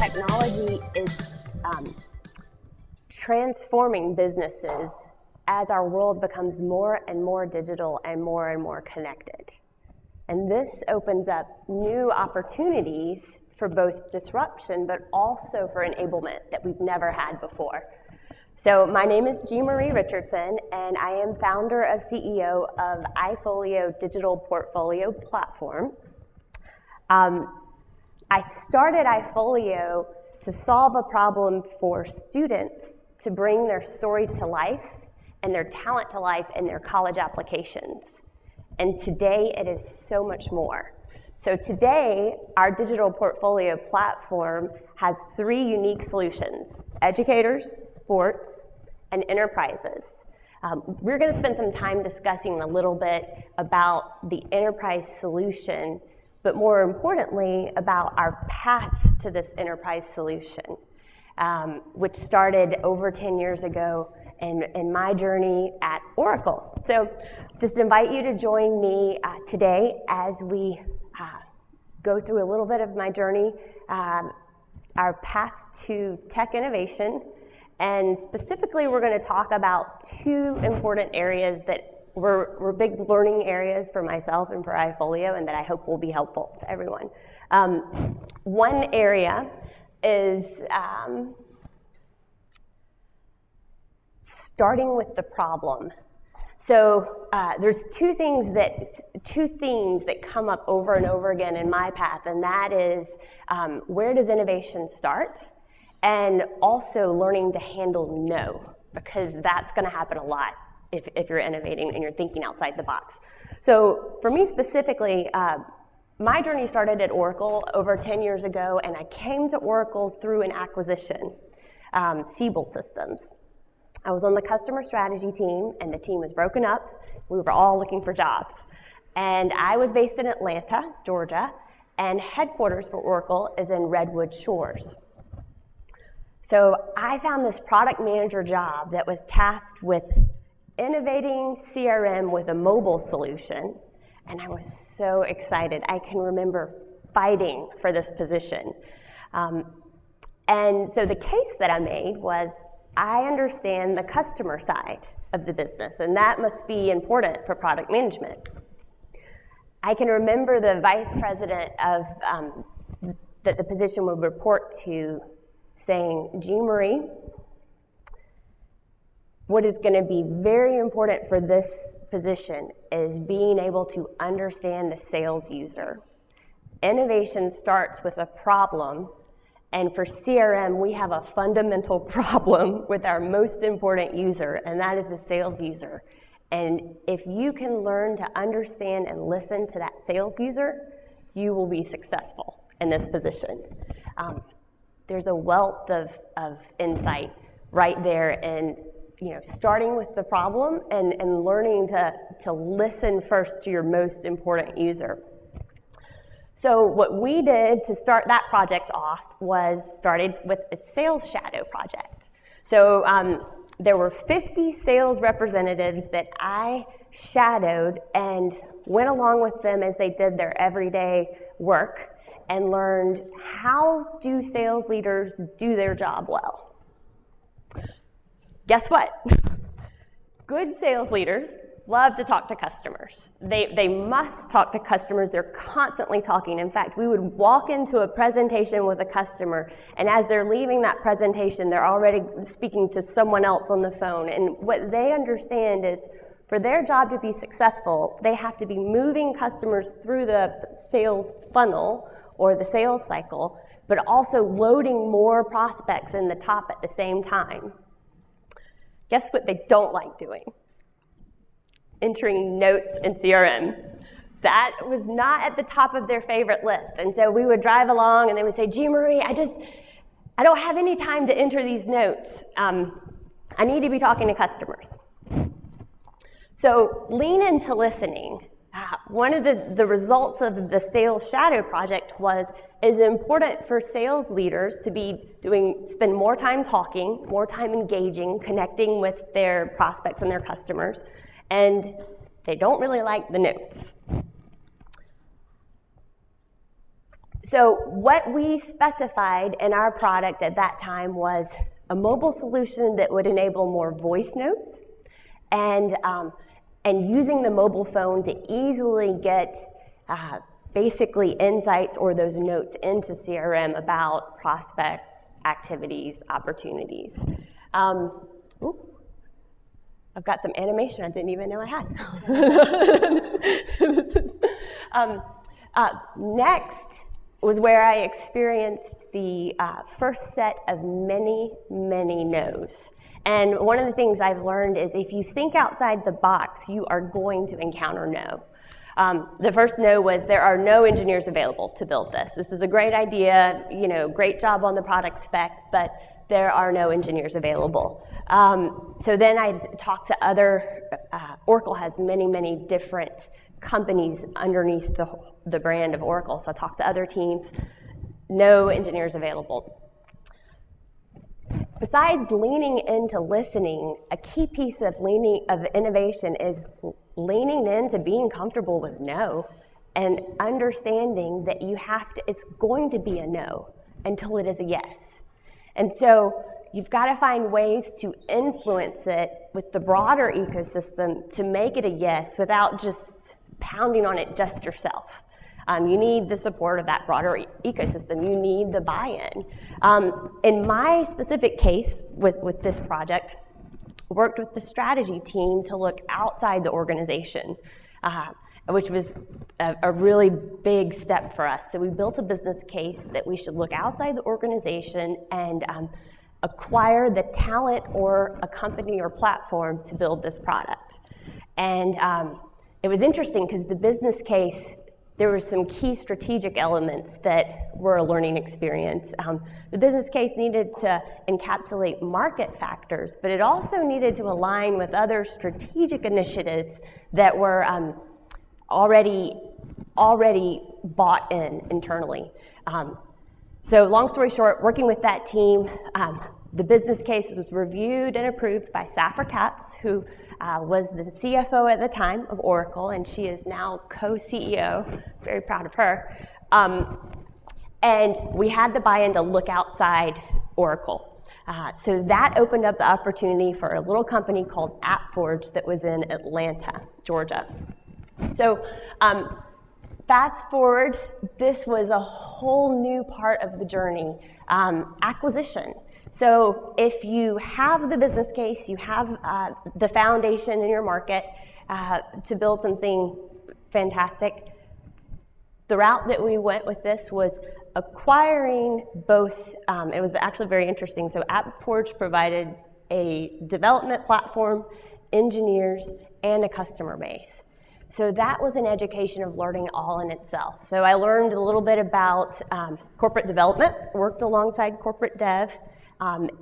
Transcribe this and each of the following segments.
technology is transforming businesses as our world becomes more and more digital and more connected. And this opens up new opportunities for both disruption, but also for enablement that we've never had before. So my name is Marie Richardson, and I am founder of CEO of iFOLIO Digital Portfolio Platform. I started iFOLIO to solve a problem for students to bring their story to life and their talent to life in their college applications. And today it is so much more. So today, our digital portfolio platform has 3 unique solutions: educators, sports, and enterprises. We're going to spend some time discussing a little bit about the enterprise solution, but more importantly, about our path to this enterprise solution, which started over 10 years ago in my journey at Oracle. So just invite you to join me today as we go through a little bit of my journey, our path to tech innovation, and specifically we're going to talk about 2 important areas that were big learning areas for myself and for iFOLIO, and that I hope will be helpful to everyone. One area is starting with the problem. So there's 2 themes that come up over and over again in my path, and that is where does innovation start, and also learning to handle no, because that's going to happen a lot if you're innovating and you're thinking outside the box. So for me specifically, my journey started at Oracle over 10 years ago, and I came to Oracle through an acquisition, Siebel Systems. I was on the customer strategy team, and the team was broken up. We were all looking for jobs. And I was based in Atlanta, Georgia, and headquarters for Oracle is in Redwood Shores. So I found this product manager job that was tasked with innovating CRM with a mobile solution, and I was so excited. I can remember fighting for this position. And so the case that I made was, I understand the customer side of the business, and that must be important for product management. I can remember the vice president of that the position would report to saying, Marie, what is going to be very important for this position is being able to understand the sales user. Innovation starts with a problem. And for CRM, we have a fundamental problem with our most important user, and that is the sales user. And if you can learn to understand and listen to that sales user, you will be successful in this position. There's a wealth of insight right there in starting with the problem and learning to listen first to your most important user. So what we did to start that project off was started with a sales shadow project. So there were 50 sales representatives that I shadowed and went along with them as they did their everyday work and learned, how do sales leaders do their job well? Guess what? Good sales leaders love to talk to customers. They must talk to customers. They're constantly talking. In fact, we would walk into a presentation with a customer, and as they're leaving that presentation, they're already speaking to someone else on the phone. And what they understand is, for their job to be successful, they have to be moving customers through the sales funnel or the sales cycle, but also loading more prospects in the top at the same time. Guess what they don't like doing? Entering notes in CRM. That was not at the top of their favorite list. And so we would drive along and they would say, Marie, I don't have any time to enter these notes. I need to be talking to customers. So lean into listening. One of the results of the sales shadow project is important for sales leaders to spend more time talking, more time engaging, connecting with their prospects and their customers. And they don't really like the notes. So what we specified in our product at that time was a mobile solution that would enable more voice notes and using the mobile phone to easily get basically insights or those notes into CRM about prospects, activities, opportunities. I've got some animation I didn't even know I had. Next was where I experienced the first set of many, many no's. And one of the things I've learned is if you think outside the box, you are going to encounter no. The first no was there are no engineers available to build this. This is a great idea, great job on the product spec, but there are no engineers available. So then I talked to other, Oracle has many, many different companies underneath the brand of Oracle. So I talked to other teams, no engineers available. Besides leaning into listening, a key piece of innovation is leaning into being comfortable with no and understanding that it's going to be a no until it is a yes. And so you've got to find ways to influence it with the broader ecosystem to make it a yes without just pounding on it just yourself. You need the support of that broader ecosystem. You need the buy-in. In my specific case with this project, I worked with the strategy team to look outside the organization, which was a really big step for us. So we built a business case that we should look outside the organization and acquire the talent or a company or platform to build this product. And it was interesting because the business case, there were some key strategic elements that were a learning experience. The business case needed to encapsulate market factors, but it also needed to align with other strategic initiatives that were already bought in internally. So long story short, working with that team, the business case was reviewed and approved by Safra Katz, who was the CFO at the time of Oracle, and she is now co-CEO. Very proud of her. And we had the buy-in to look outside Oracle. So that opened up the opportunity for a little company called AppForge that was in Atlanta, Georgia. So fast forward, this was a whole new part of the journey, acquisition. So if you have the business case, you have the foundation in your market to build something fantastic, the route that we went with this was acquiring both, it was actually very interesting. So AppForge provided a development platform, engineers, and a customer base. So that was an education of learning all in itself. So I learned a little bit about corporate development, worked alongside corporate dev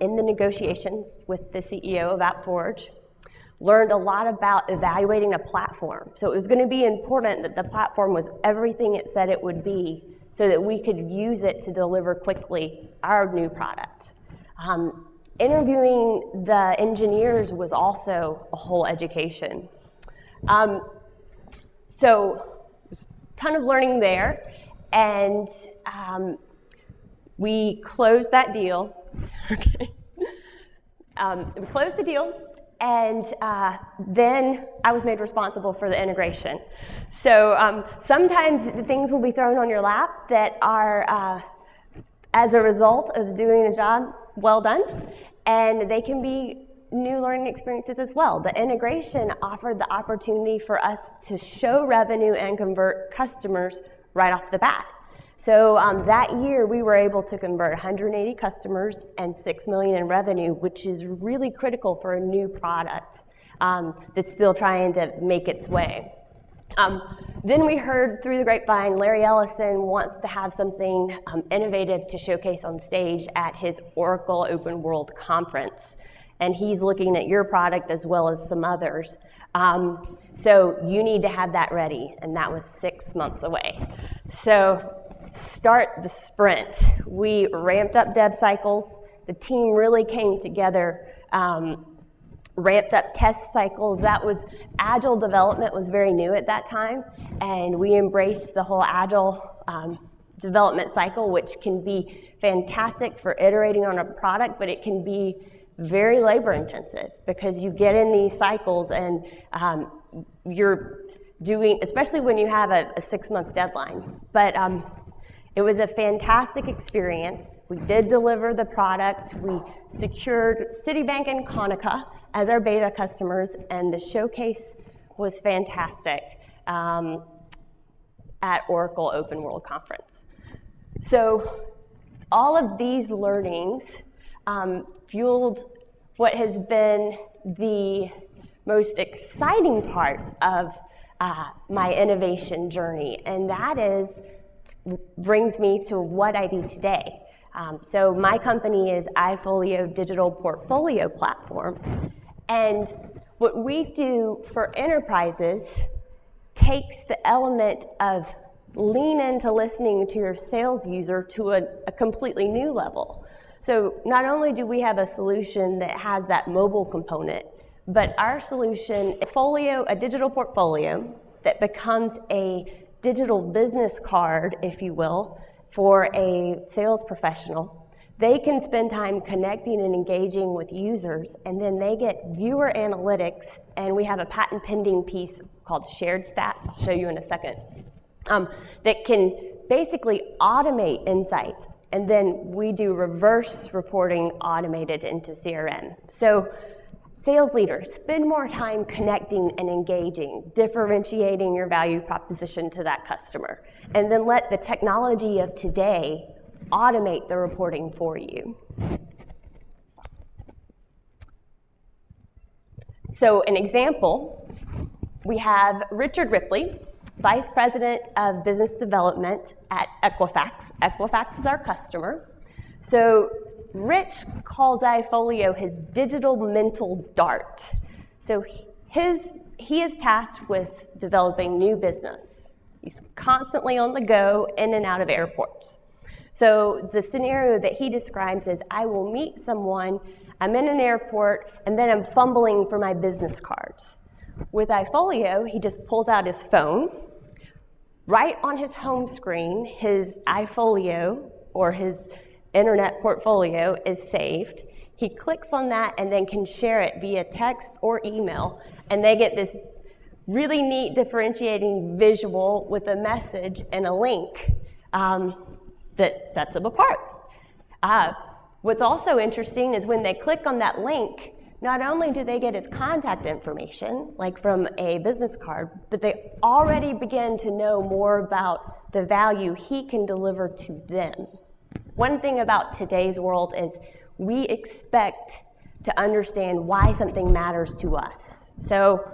in the negotiations with the CEO of AppForge, learned a lot about evaluating a platform. So it was going to be important that the platform was everything it said it would be so that we could use it to deliver quickly our new product. Interviewing the engineers was also a whole education. So there's a ton of learning there, and we closed that deal. Okay. We closed the deal, and then I was made responsible for the integration. So sometimes things will be thrown on your lap that are as a result of doing a job well done, and they can be new learning experiences as well. The integration offered the opportunity for us to show revenue and convert customers right off the bat. So that year we were able to convert 180 customers and $6 million in revenue, which is really critical for a new product that's still trying to make its way. Then we heard through the grapevine, Larry Ellison wants to have something innovative to showcase on stage at his Oracle Open World Conference. And he's looking at your product as well as some others. So you need to have that ready, and that was 6 months away. So start the sprint. We ramped up dev cycles. The team really came together, ramped up test cycles. That was, agile development was very new at that time, and we embraced the whole agile development cycle, which can be fantastic for iterating on a product, but it can be very labor intensive because you get in these cycles and you're doing, especially when you have a 6-month deadline. But it was a fantastic experience. We did deliver the product. We secured Citibank and Konica as our beta customers, and the showcase was fantastic at Oracle Open World Conference. So all of these learnings fueled what has been the most exciting part of my innovation journey, and that brings me to what I do today. So my company is iFOLIO Digital Portfolio Platform, and what we do for enterprises takes the element of lean into listening to your sales user to a completely new level. So not only do we have a solution that has that mobile component, but our solution, a digital portfolio that becomes a digital business card, if you will, for a sales professional. They can spend time connecting and engaging with users, and then they get viewer analytics, and we have a patent pending piece called Shared Stats, I'll show you in a second, that can basically automate insights, and then we do reverse reporting automated into CRM. So sales leaders, spend more time connecting and engaging, differentiating your value proposition to that customer, and then let the technology of today automate the reporting for you. So an example, we have Richard Ripley, Vice President of Business Development at Equifax. Equifax is our customer. So Rich calls iFOLIO his digital mental dart. So he is tasked with developing new business. He's constantly on the go, in and out of airports. So the scenario that he describes is, I will meet someone, I'm in an airport, and then I'm fumbling for my business cards. With iFOLIO, he just pulls out his phone. Right on his home screen, his iFOLIO or his internet portfolio is saved. He clicks on that and then can share it via text or email, and they get this really neat differentiating visual with a message and a link that sets them apart. What's also interesting is when they click on that link, not only do they get his contact information, like from a business card, but they already begin to know more about the value he can deliver to them. One thing about today's world is we expect to understand why something matters to us. So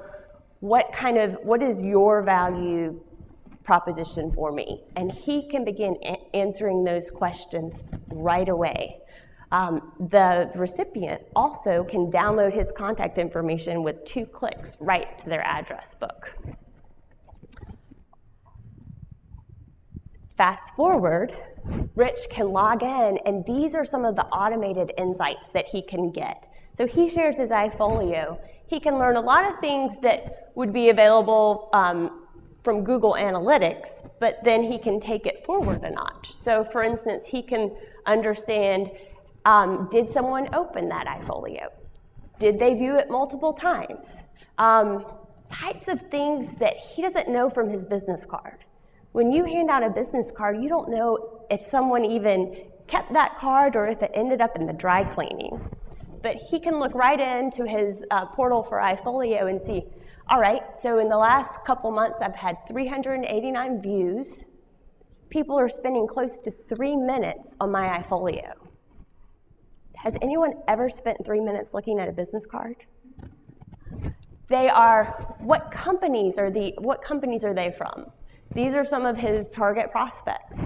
what is your value proposition for me? And he can begin answering those questions right away. The recipient also can download his contact information with 2 clicks right to their address book. Fast forward, Rich can log in, and these are some of the automated insights that he can get. So he shares his iFOLIO. He can learn a lot of things that would be available from Google Analytics, but then he can take it forward a notch. So for instance, he can understand, did someone open that iFOLIO? Did they view it multiple times? Types of things that he doesn't know from his business card. When you hand out a business card, you don't know if someone even kept that card or if it ended up in the dry cleaning. But he can look right into his portal for iFOLIO and see, all right, so in the last couple months, I've had 389 views. People are spending close to 3 minutes on my iFOLIO. Has anyone ever spent 3 minutes looking at a business card? What companies are they from? These are some of his target prospects.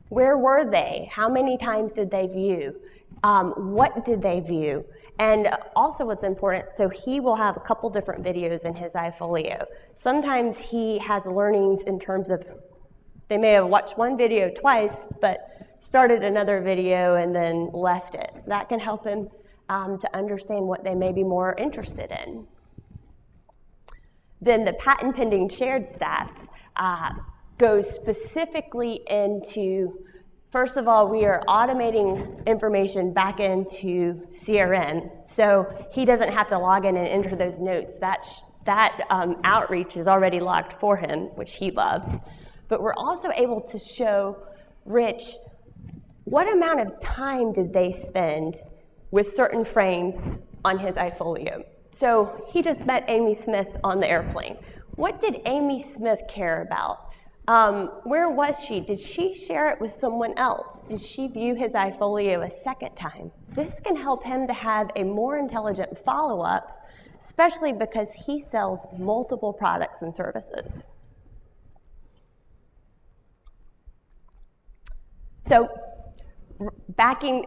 Where were they? How many times did they view? What did they view? And also what's important, so he will have a couple different videos in his iFOLIO. Sometimes he has learnings in terms of, they may have watched one video twice, but started another video and then left it. That can help him to understand what they may be more interested in. Then the patent pending shared stats. goes specifically into, first of all, we are automating information back into CRM, so he doesn't have to log in and enter those notes. That outreach is already logged for him, which he loves. But we're also able to show Rich what amount of time did they spend with certain frames on his iFOLIO. So he just met Amy Smith on the airplane. What did Amy Smith care about? Where was she? Did she share it with someone else? Did she view his iFOLIO a second time? This can help him to have a more intelligent follow-up, especially because he sells multiple products and services. So backing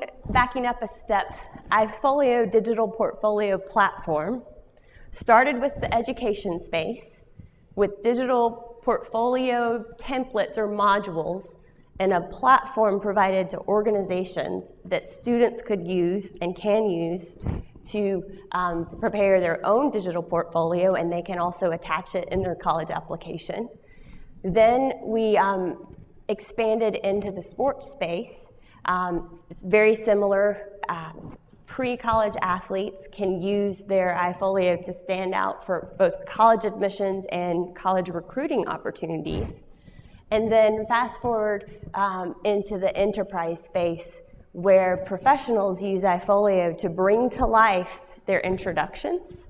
up a step, iFOLIO digital portfolio platform started with the education space with digital portfolio templates or modules and a platform provided to organizations that students could use and can use to prepare their own digital portfolio, and they can also attach it in their college application. Then we expanded into the sports space. It's very similar. Pre-college athletes can use their iFOLIO to stand out for both college admissions and college recruiting opportunities. And then fast forward into the enterprise space where professionals use iFOLIO to bring to life their introductions,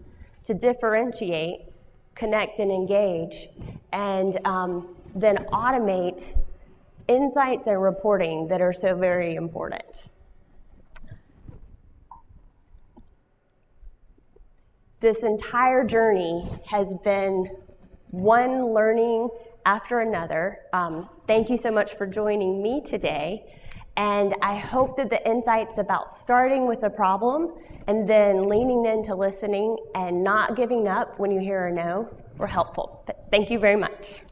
to differentiate, connect, and engage, and then automate insights and reporting that are so very important. This entire journey has been one learning after another. Thank you so much for joining me today. And I hope that the insights about starting with a problem and then leaning into listening and not giving up when you hear a no were helpful. Thank you very much.